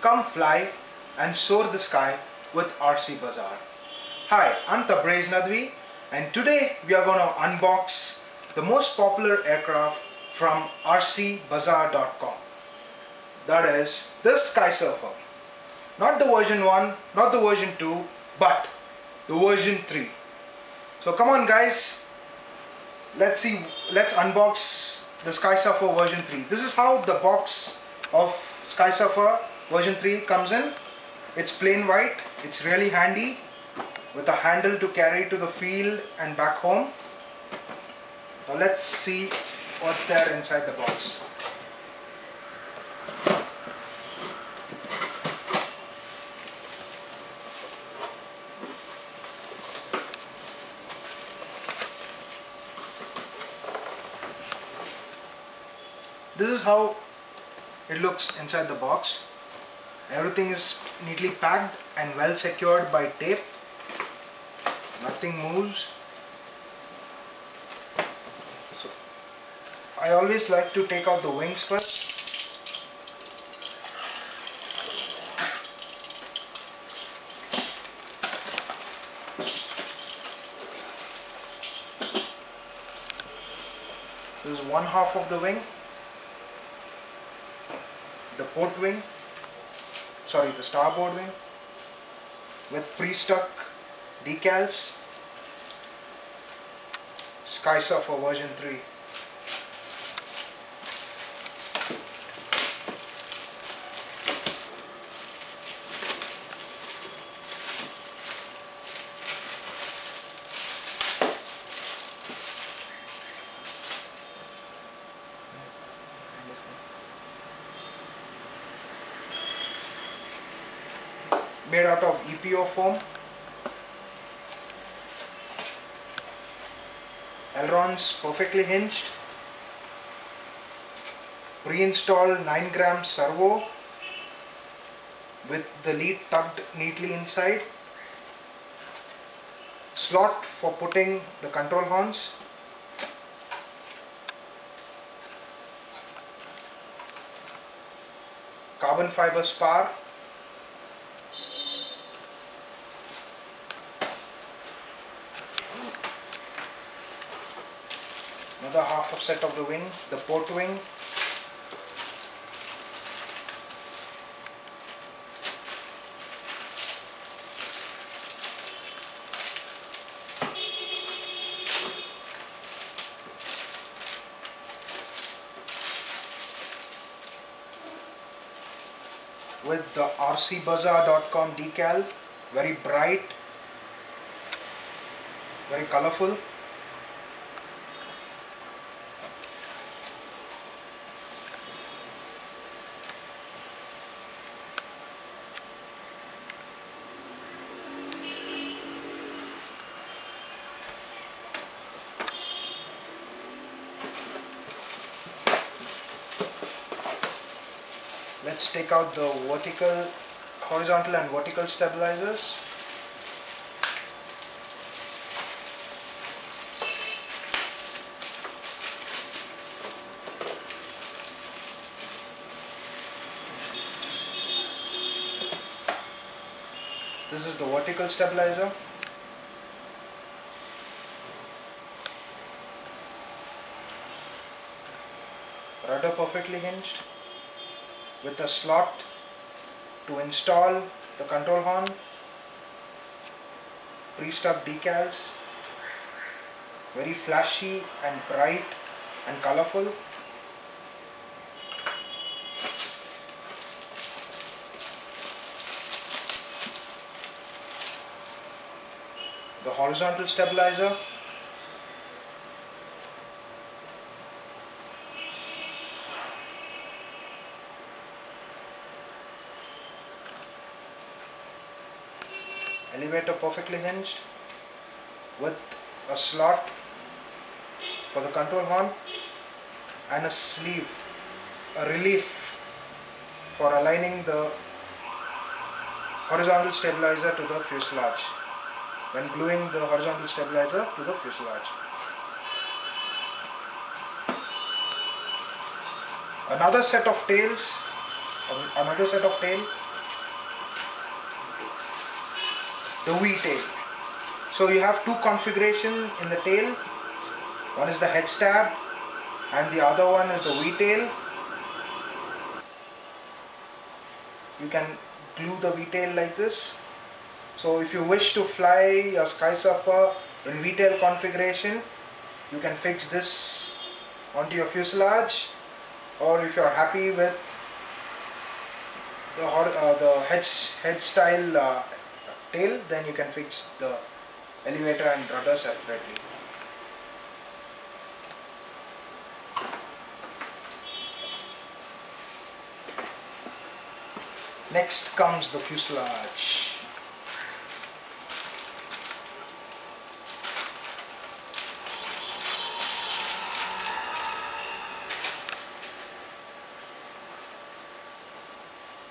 come fly and soar the sky with RcBazaar. Hi, I'm Tabrez Nadvi, and today we are going to unbox the most popular aircraft from RcBazaar.com. That is this Skysurfer. Not the version 1, not the version 2, but the version 3. So come on guys, let's unbox the Skysurfer version 3. This is how the box of Skysurfer version 3 comes in. It's plain white, it's really handy with a handle to carry to the field and back home. Now let's see what's there inside the box. This is how it looks inside the box. Everything is neatly packed and well secured by tape. Nothing moves. So I always like to take out the wings first. This is one half of the wing. The port wing, the starboard wing, with pre-stuck decals, Skysurfer version 3. Made out of EPO foam. Ailerons perfectly hinged. Pre-installed 9-gram servo with the lead tucked neatly inside. Slot for putting the control horns. Carbon fiber spar. Another half of set of the wing, the port wing. With the RcBazaar.com decal, very bright, very colorful. Let's take out the horizontal and vertical stabilizers. This is the vertical stabilizer. Rudder perfectly hinged, with a slot to install the control horn, pre-stuck decals, very flashy and bright and colorful. The horizontal stabilizer. Elevator perfectly hinged with a slot for the control horn and a sleeve, a relief for aligning the horizontal stabilizer to the fuselage when gluing the horizontal stabilizer to the fuselage. Another set of tail the V tail. So you have two configurations in the tail. One is the head stab and the other one is the V tail. You can glue the V tail like this. So if you wish to fly your Skysurfer in V tail configuration, you can fix this onto your fuselage, or if you are happy with the head style tail, then you can fix the elevator and rudder separately. Next comes the fuselage.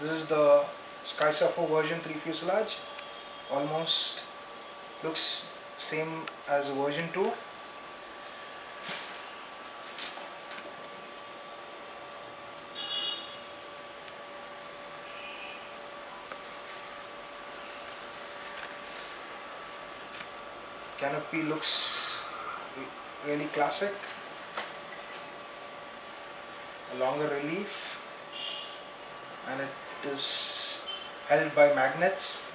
This is the Skysurfer version 3 fuselage. Almost looks same as version 2. Canopy looks really classic. A longer relief, and it is held by magnets.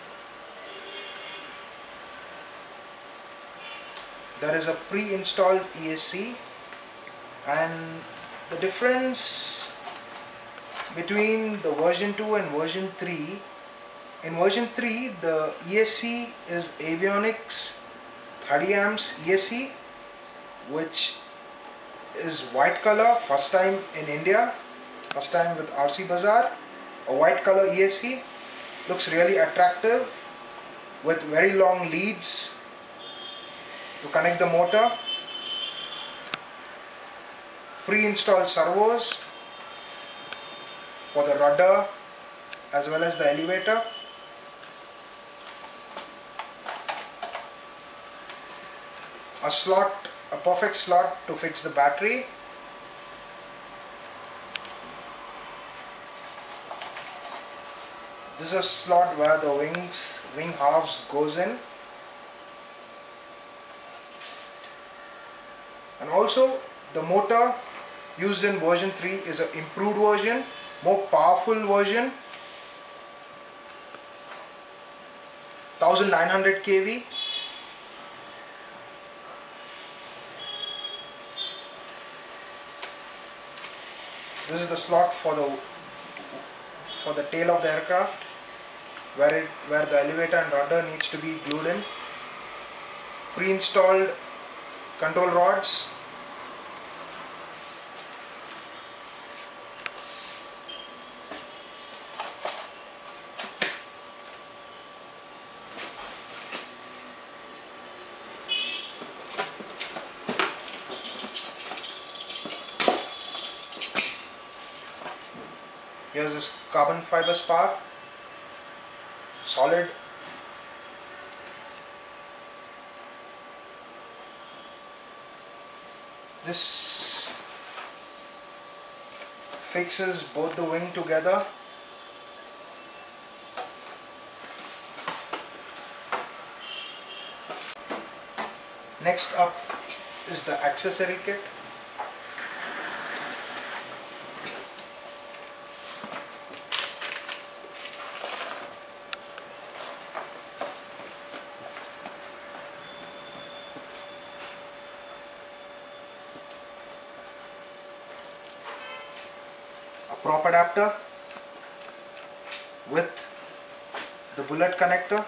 There is a pre-installed ESC, and the difference between the version 2 and version 3, in version 3 the ESC is avionics 30 amps ESC, which is white color, first time in India, first time with RcBazaar. A white color ESC looks really attractive with very long leads to connect the motor, pre-installed servos for the rudder as well as the elevator, a perfect slot to fix the battery, this is a slot where the wing halves goes in, and also the motor used in version 3 is an improved version, more powerful version, 1900 kV. This is the slot for the tail of the aircraft, where the elevator and rudder needs to be glued in. Pre-installed control rods, here's this carbon fiber spar, solid. This fixes both the wing together. Next up is the accessory kit. Prop adapter with the bullet connectors.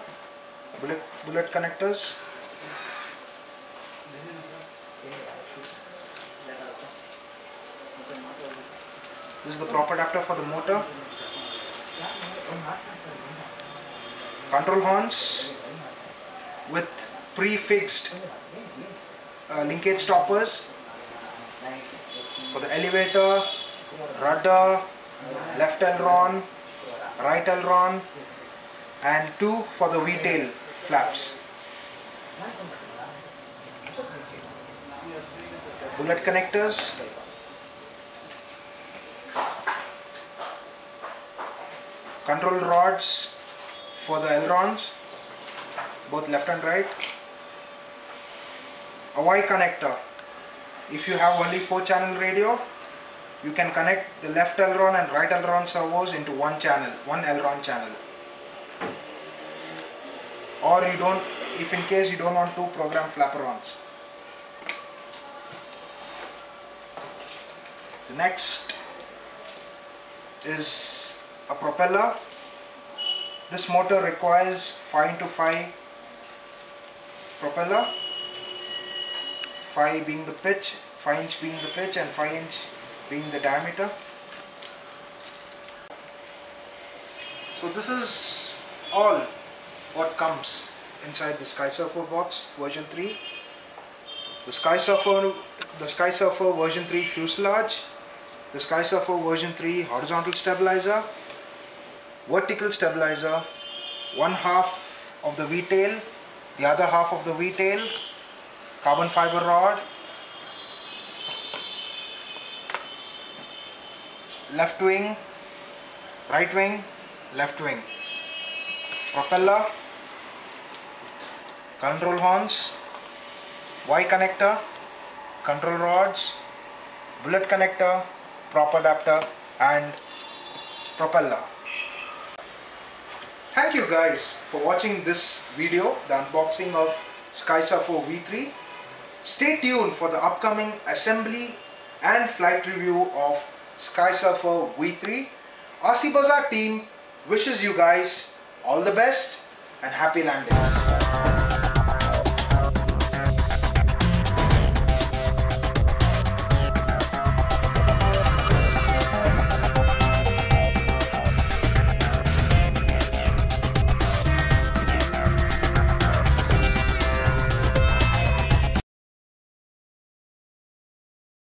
This is the prop adapter for the motor. Control horns with prefixed linkage stoppers for the elevator, rudder, left aileron, right aileron, and 2 for the V-tail flaps. Bullet connectors, control rods for the ailerons, both left and right. A Y connector. If you have only 4-channel radio, you can connect the left aileron and right aileron servos into one channel, one aileron channel. Or you don't, if in case you don't want to program flaperons. The next is a propeller. This motor requires 5x5 propeller, 5 being the pitch, 5 inch being the pitch and 5 inch being the diameter. So this is all what comes inside the Skysurfer box version 3. The Skysurfer version 3 fuselage, the Skysurfer version 3 horizontal stabilizer, vertical stabilizer, one half of the V-tail, the other half of the V-tail, carbon fiber rod, left wing, right wing, left wing, propeller, control horns, Y connector, control rods, bullet connector, prop adapter and propeller. Thank you guys for watching this video, the unboxing of Skysurfer V3. Stay tuned for the upcoming assembly and flight review of Skysurfer V3. RcBazaar team wishes you guys all the best and happy landings.